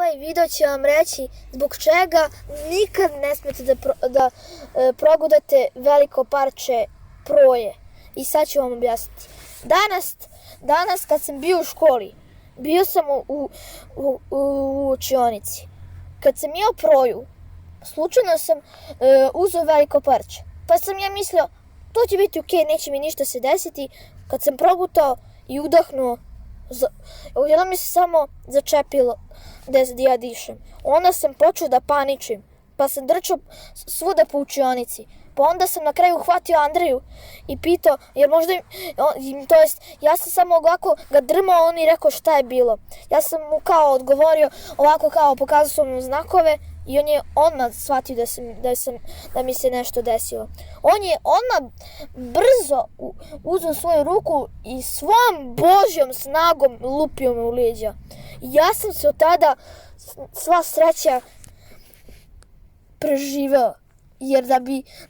Ovaj video će vam reći zbog čega nikad ne smete da progledate veliko parče proje. I sad ću vam objasniti. Danas kad sam bio u školi, bio sam u učionici. Kad sam jeo proju, slučajno sam uzeo veliko parče. Pa sam ja mislio, to će biti okej, neće mi ništa se desiti. Kad sam progutao i udahnuo, jednom mi se samo začepilo da ja dišem. Onda sam počeo da paničim, pa sam trčao svuda po učionici. Pa onda sam na kraju uhvatio Andreju i pitao, jer možda ja sam samo ovako ga drmao, on i rekao šta je bilo. Ja sam mu kao odgovorio, ovako kao pokazao sam mu znakove i on je odmah shvatio da mi se nešto desilo. On je odmah brzo uzeo svoju ruku i svom Božjom snagom lupio me u leđa. Ja sam se od tada, sva sreća, preživeo. Jer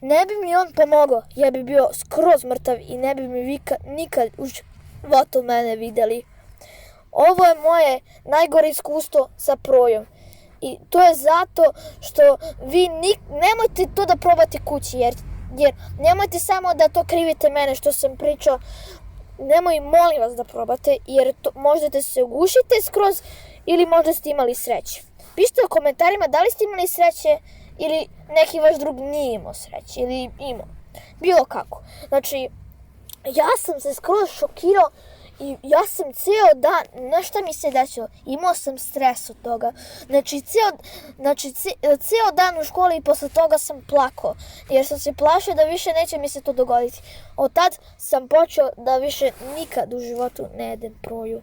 ne bi mi on pomogao, ja bi bio skroz mrtav i ne bi mi nikad u životu mene vidjeli. Ovo je moje najgore iskustvo sa projom. I to je zato što vi nemojte to da probate kući, jer nemojte samo da to krivite mene što sam pričao. Nemoj, molim vas da probate, jer možda se ugušite skroz ili možda ste imali sreće. Pišite u komentarima da li ste imali sreće ili neki vaš drug nije imao sreće ili imao. Bilo kako. Znači, ja sam se skroz šokirao i ja sam cijel dan, nešto mi se desilo, imao sam stres od toga. Znači, cijel dan u školi i posle toga sam plakao, jer sam se plašio da više neće mi se to dogoditi. Od tad sam počeo da više nikad u životu ne jedem proju.